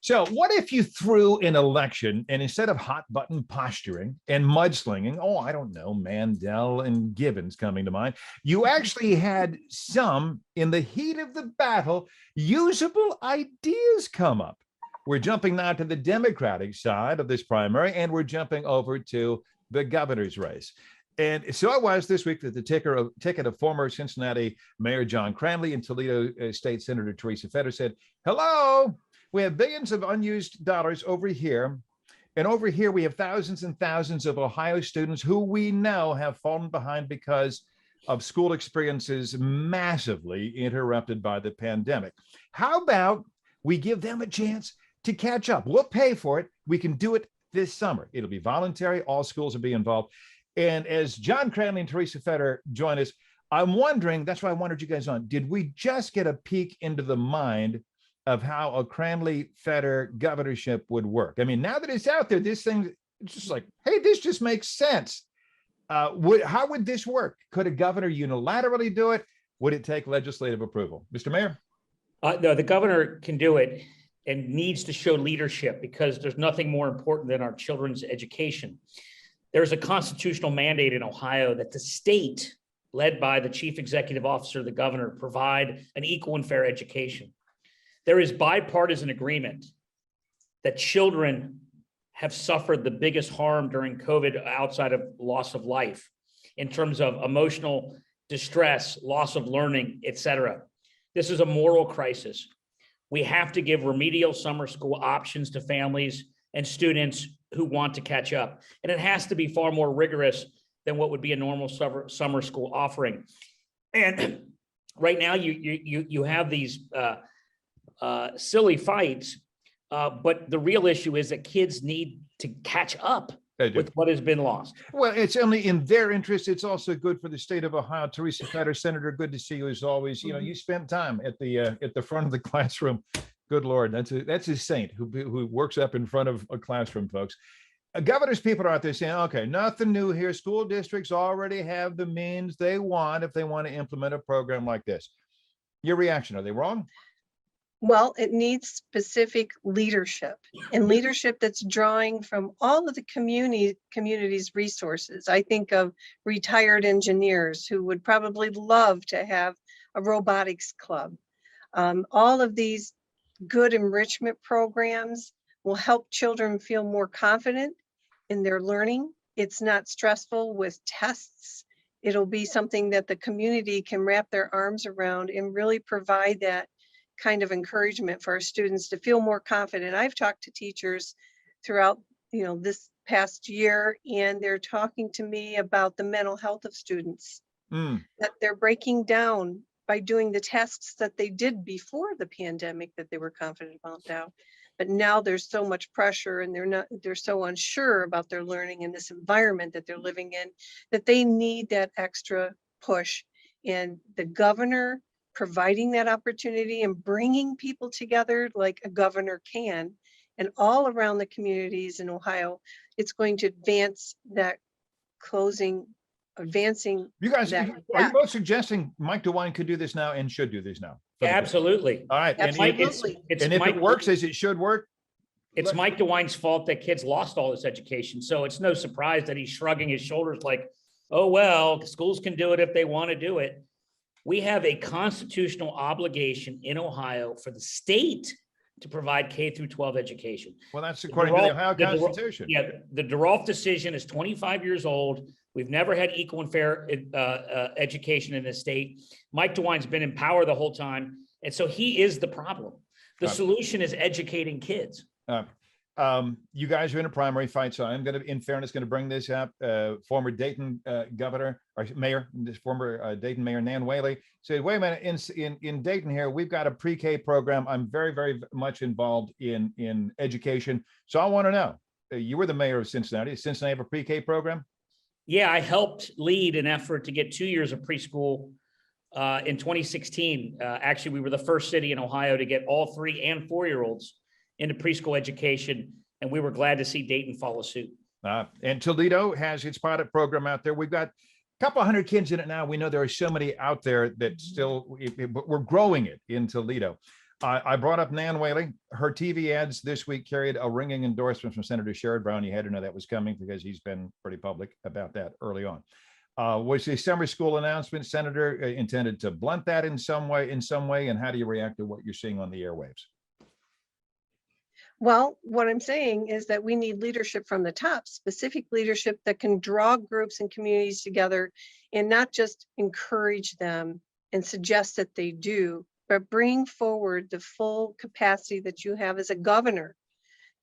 So what if you threw an election and instead of hot button posturing and mudslinging, oh, I don't know, Mandel and Gibbons coming to mind, you actually had some in the heat of the battle, usable ideas come up. We're jumping now to the Democratic side of this primary, and we're jumping over to the governor's race. And so it was this week that the ticket of former Cincinnati Mayor John Crandley and Toledo State Senator Theresa Fedor said, hello, we have billions of unused dollars over here. And over here, we have thousands and thousands of Ohio students who we know have fallen behind because of school experiences massively interrupted by the pandemic. How about we give them a chance to catch up? We'll pay for it. We can do it this summer. It'll be voluntary. All schools will be involved. And as John Crandley and Theresa Fedor join us, I'm wondering, that's why I wanted you guys on, did we just get a peek into the mind of how a Crandley-Fedor governorship would work? I mean, now that it's out there, this thing, it's just like, hey, this just makes sense. How would this work? Could a governor unilaterally do it? Would it take legislative approval? Mr. Mayor? No, the governor can do it and needs to show leadership because there's nothing more important than our children's education. There's a constitutional mandate in Ohio that the state, led by the chief executive officer, the governor, provide an equal and fair education. There is bipartisan agreement that children have suffered the biggest harm during COVID outside of loss of life in terms of emotional distress, loss of learning, et cetera. This is a moral crisis. We have to give remedial summer school options to families and students who want to catch up. And it has to be far more rigorous than what would be a normal summer school offering. And right now you have these silly fights, but the real issue is that kids need to catch up with what has been lost. Well, it's only in their interest. It's also good for the state of Ohio. Theresa Fedor, Senator, good to see you as always. You know, you spent time at the front of the classroom. Good Lord, that's a saint who works up in front of a classroom, folks. Governor's people are out there saying, okay, nothing new here. School districts already have the means they want if they want to implement a program like this. Your reaction, are they wrong? Well, it needs specific leadership and leadership that's drawing from all of the community's resources. I think of retired engineers who would probably love to have a robotics club. All of these good enrichment programs will help children feel more confident in their learning. It's not stressful with tests. It'll be something that the community can wrap their arms around and really provide that kind of encouragement for our students to feel more confident. I've talked to teachers throughout, this past year, and they're talking to me about the mental health of students, that they're breaking down by doing the tests that they did before the pandemic that they were confident about now. But now there's so much pressure and they're so unsure about their learning in this environment that they're living in, that they need that extra push. And the governor providing that opportunity and bringing people together like a governor can, and all around the communities in Ohio, it's going to advance that advancing. You guys, are you both suggesting Mike DeWine could do this now and should do this now? Absolutely. All right. Absolutely. And if it works as it should work, it's Mike DeWine's fault that kids lost all this education. So it's no surprise that he's shrugging his shoulders like, oh, well, schools can do it if they want to do it. We have a constitutional obligation in Ohio for the state to provide K through 12 education. Well, that's according to the Ohio Constitution. The DeRolf decision is 25 years old. We've never had equal and fair education in this state. Mike DeWine's been in power the whole time. And so he is the problem. The solution is educating kids. You guys are in a primary fight, so I'm going to, in fairness, going to bring this up. Former Dayton governor or mayor, former Dayton mayor Nan Whaley said, "Wait a minute, in Dayton here, we've got a pre-K program. I'm very, very much involved in education, so I want to know. You were the mayor of Cincinnati. Does Cincinnati have a pre-K program?" Yeah, I helped lead an effort to get 2 years of preschool in 2016. Actually, we were the first city in Ohio to get all 3 and 4-year-olds into preschool education, and we were glad to see Dayton follow suit. And Toledo has its pilot program out there. We've got a couple hundred kids in it now. We know there are so many out there that still, but we're growing it in Toledo. I brought up Nan Whaley. Her TV ads this week carried a ringing endorsement from Senator Sherrod Brown. You had to know that was coming because he's been pretty public about that early on. Was the summer school announcement, Senator, intended to blunt that in some way? And how do you react to what you're seeing on the airwaves? Well, what I'm saying is that we need leadership from the top, specific leadership that can draw groups and communities together and not just encourage them and suggest that they do, but bring forward the full capacity that you have as a governor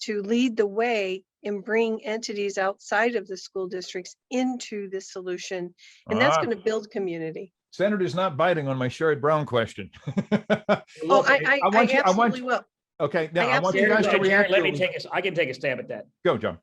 to lead the way and bring entities outside of the school districts into the solution. And that's going to build community. Senator's not biting on my Sherrod Brown question. Oh, I absolutely will. Okay, now I want you guys to react. I can take a stab at that. Go, John.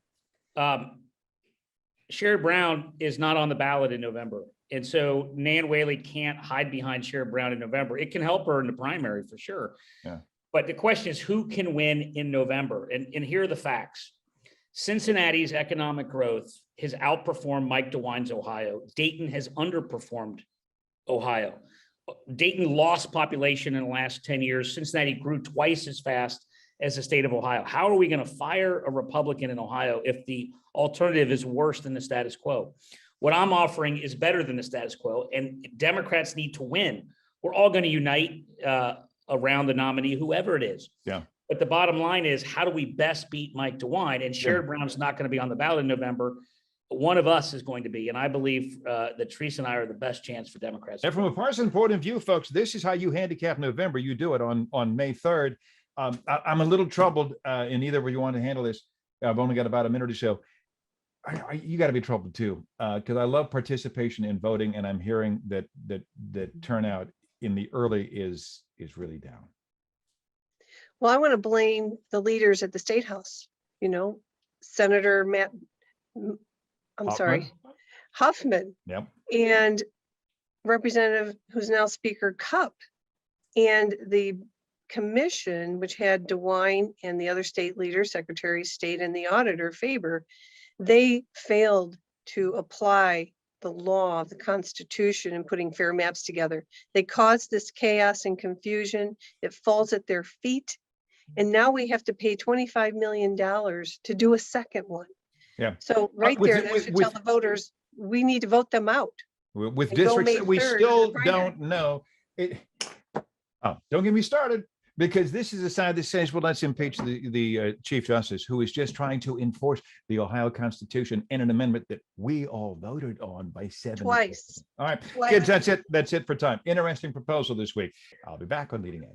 Sherrod Brown is not on the ballot in November. And so Nan Whaley can't hide behind Sherrod Brown in November. It can help her in the primary for sure. Yeah. But the question is who can win in November? And here are the facts. Cincinnati's economic growth has outperformed Mike DeWine's Ohio. Dayton has underperformed Ohio. Dayton lost population in the last 10 years. Cincinnati grew twice as fast as the state of Ohio. How are we going to fire a Republican in Ohio if the alternative is worse than the status quo? What I'm offering is better than the status quo, and Democrats need to win. We're all going to unite around the nominee, whoever it is. Yeah. But the bottom line is, how do we best beat Mike DeWine? And Sherrod Brown's not going to be on the ballot in November. One of us is going to be, and I believe that Theresa and I are the best chance for Democrats. And from a partisan point of view, folks, this is how you handicap November. You do it on May 3rd. I'm a little troubled, and either of you want to handle this. I've only got about a minute or so. You got to be troubled too, because I love participation in voting, and I'm hearing that turnout in the early is really down. Well, I want to blame the leaders at the State House. You know, Senator Huffman. Yep. And Representative, who's now Speaker Cupp, and the commission, which had DeWine and the other state leaders, Secretary of State and the auditor Faber, they failed to apply the law, the Constitution, in putting fair maps together. They caused this chaos and confusion. It falls at their feet. And now we have to pay $25 million to do a second one. Yeah. So that should tell the voters, we need to vote them out. With districts that we still don't know. Don't get me started, because this is a side that says, well, let's impeach the Chief Justice, who is just trying to enforce the Ohio Constitution and an amendment that we all voted on by 7 twice. All right, kids, that's it for time. Interesting proposal this week. I'll be back on Leading Edge.